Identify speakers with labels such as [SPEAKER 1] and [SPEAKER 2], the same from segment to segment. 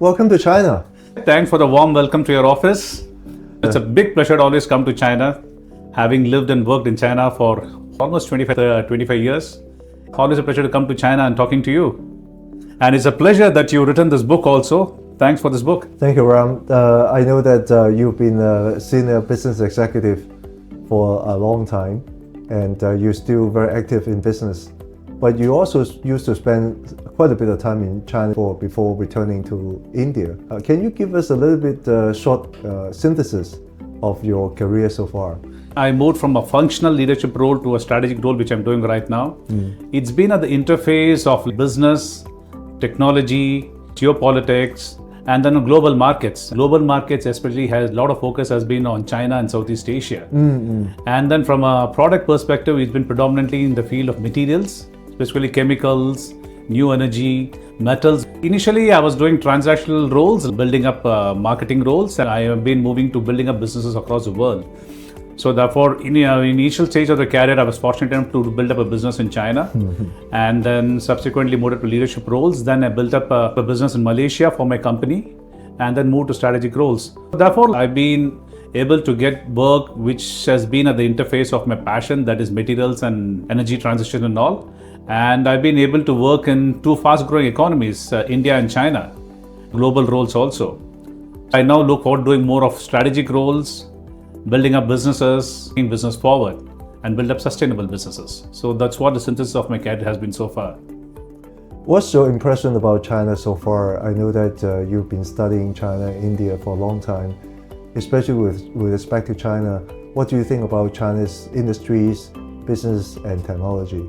[SPEAKER 1] welcome to China.
[SPEAKER 2] Thanks for the warm welcome to your office. It's a big pleasure to always come to China, having lived and worked in China for almost 25 years. Always a pleasure to come to China and talking to you. And it's a pleasure that you've written this book also. Thanks for this book.
[SPEAKER 1] Thank you, Ram. I know that you've been a senior business executive for a long time, and you're still very active in business. But you also used to spend quite a bit of time in China before returning to India. Can you give us a little bit short synthesis of your career so far?
[SPEAKER 2] I moved from a functional leadership role to a strategic role, which I'm doing right now. It's been at the interface of business, technology, geopolitics, and then global markets. Global markets especially has a lot of focus has been on China and Southeast Asia. And then from a product perspective, it's been predominantly in the field of materials, especially chemicals, new energy, metals. Initially, I was doing transactional roles, building up marketing roles, and I have been moving to building up businesses across the world. So therefore, in the initial stage of the career, I was fortunate enough to build up a business in China, and then subsequently moved up to leadership roles. Then I built up a business in Malaysia for my company, and then moved to strategic roles. Therefore, I've been able to get work which has been at the interface of my passion, that is materials and energy transition and all. And I've been able to work in two fast-growing economies, India and China, global roles also. I now look forward to doing more of strategic roles, building up businesses, taking business forward, and build up sustainable businesses. So that's what the synthesis of my career has been so far.
[SPEAKER 1] What's your impression about China so far? I know that you've been studying China, India for a long time, especially with respect to China. What do you think about China's industries, business, and technology?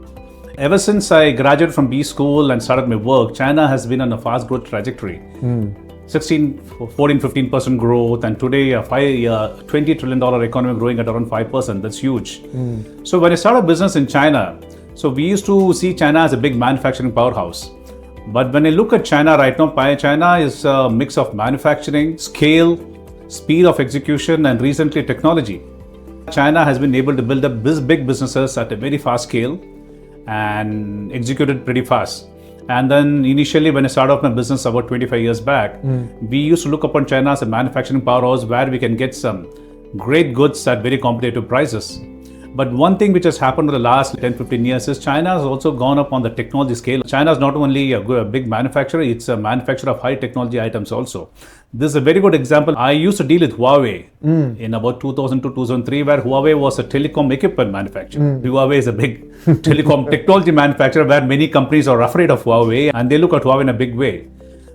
[SPEAKER 2] Ever since I graduated from B school and started my work, China has been on a fast growth trajectory. 15% growth, and today a $20 trillion economy growing at around 5%. That's huge. So when I started business in China, so we used to see China as a big manufacturing powerhouse. But when I look at China right now, China is a mix of manufacturing, scale, speed of execution, and recently technology. China has been able to build up big businesses at a very fast scale and executed pretty fast. And then initially when I started off my business about 25 years back, we used to look upon China as a manufacturing powerhouse where we can get some great goods at very competitive prices. But one thing which has happened in the last 10-15 years is China has also gone up on the technology scale. China is not only a big manufacturer, it's a manufacturer of high technology items also. This is a very good example. I used to deal with Huawei in about 2000 to 2003, where Huawei was a telecom equipment manufacturer. Huawei is a big telecom technology manufacturer where many companies are afraid of Huawei and they look at Huawei in a big way.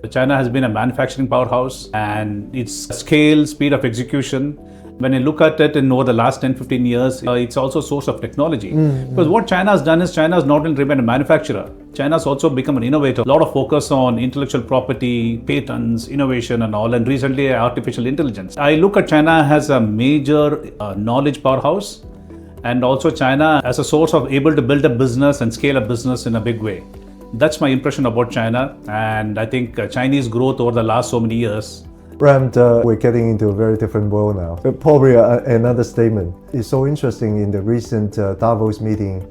[SPEAKER 2] China has been a manufacturing powerhouse, and its scale, speed of execution, when I look at it in over the last 10-15 years, it's also a source of technology. Because what China has done is China has not only remained a manufacturer, China has also become an innovator. A lot of focus on intellectual property, patents, innovation and all, and recently artificial intelligence. I look at China as a major knowledge powerhouse, and also China as a source of able to build a business and scale a business in a big way. That's my impression about China, and I think Chinese growth over the last so many years.
[SPEAKER 1] Ram, we're getting into a very different world now. Probably another statement. It's so interesting in the recent Davos meeting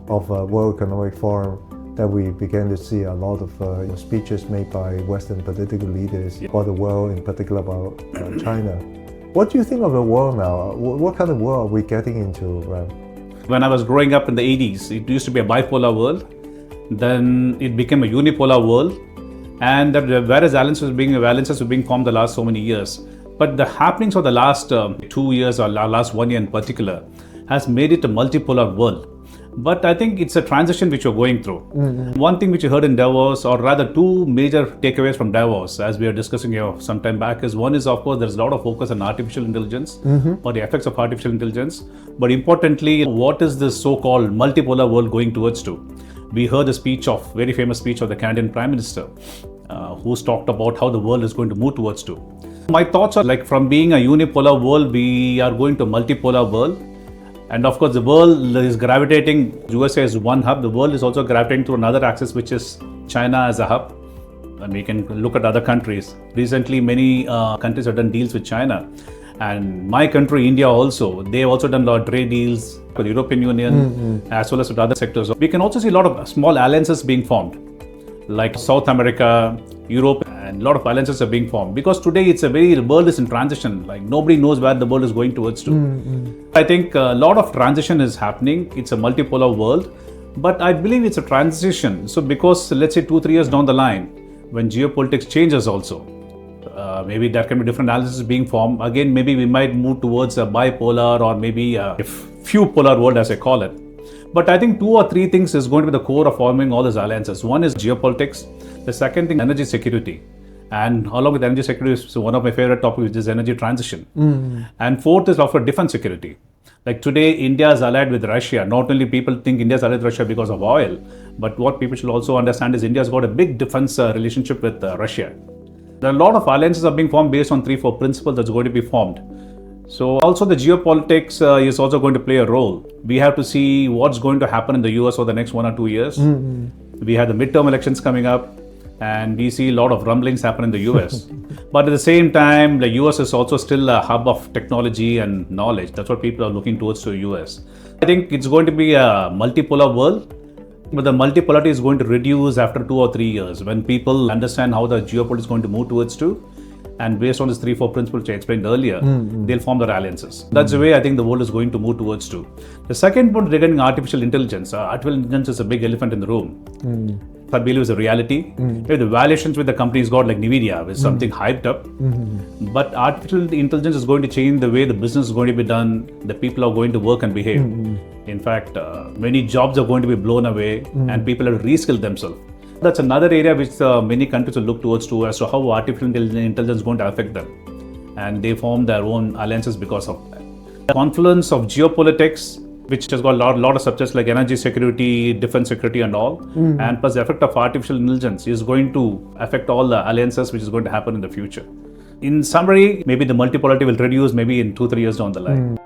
[SPEAKER 1] of World Economic Forum that we began to see a lot of speeches made by Western political leaders about the world, in particular about China. What do you think of the world now? What kind of world are we getting into, Ram?
[SPEAKER 2] When I was growing up in the 80s, it used to be a bipolar world. Then it became a unipolar world. And various alliances were being formed the last so many years. But the happenings of the last 2 years or last 1 year in particular has made it a multipolar world. But I think it's a transition which we're going through. One thing which you heard in Davos, or rather two major takeaways from Davos, as we were discussing here some time back, is one is, of course, there's a lot of focus on artificial intelligence or the effects of artificial intelligence. But importantly, what is this so-called multipolar world going towards to? We heard a very famous speech of the Canadian Prime Minister, who's talked about how the world is going to move towards to. My thoughts are like, from being a unipolar world, we are going to a multipolar world. And of course, the world is gravitating, USA is one hub, the world is also gravitating to another axis, which is China as a hub. And we can look at other countries. Recently, many countries have done deals with China. And my country, India also, they have also done a lot of trade deals with the European Union, as well as with other sectors. We can also see a lot of small alliances being formed, like South America, Europe, and a lot of alliances are being formed because today the world is in transition. Like nobody knows where the world is going towards to. I think a lot of transition is happening. It's a multipolar world, but I believe it's a transition. So because let's say 2-3 years down the line, when geopolitics changes also, maybe there can be different analysis being formed. Again, maybe we might move towards a bipolar or maybe a few polar world as I call it. But I think 2 or 3 things is going to be the core of forming all these alliances. One is geopolitics. The second thing, energy security. And along with energy security is one of my favorite topics, which is energy transition. And fourth is of defense security. Like today, India is allied with Russia. Not only people think India is allied with Russia because of oil, but what people should also understand is India has got a big defense relationship with Russia. There are a lot of alliances are being formed based on 3-4 principles that's going to be formed. So also the geopolitics is also going to play a role. We have to see what's going to happen in the US for the next 1 or 2 years. We have the midterm elections coming up and we see a lot of rumblings happen in the US. But at the same time, the US is also still a hub of technology and knowledge. That's what people are looking towards to the US. I think it's going to be a multipolar world. But the multipolarity is going to reduce after 2 or 3 years when people understand how the geopolitics is going to move towards to. And based on these 3-4 principles which I explained earlier, they'll form their alliances. That's the way I think the world is going to move towards to. The second point regarding artificial intelligence. Artificial intelligence is a big elephant in the room. I believe is a reality. The valuations with the companies got like Nvidia with something hyped up. But artificial intelligence is going to change the way the business is going to be done. The people are going to work and behave. In fact, many jobs are going to be blown away and people have to reskill themselves. That's another area which many countries will look towards to as to how artificial intelligence is going to affect them. And they form their own alliances because of that. The confluence of geopolitics, which has got a lot of subjects like energy security, defense security and all, and plus the effect of artificial intelligence is going to affect all the alliances which is going to happen in the future. In summary, maybe the multipolarity will reduce maybe in 2-3 years down the line.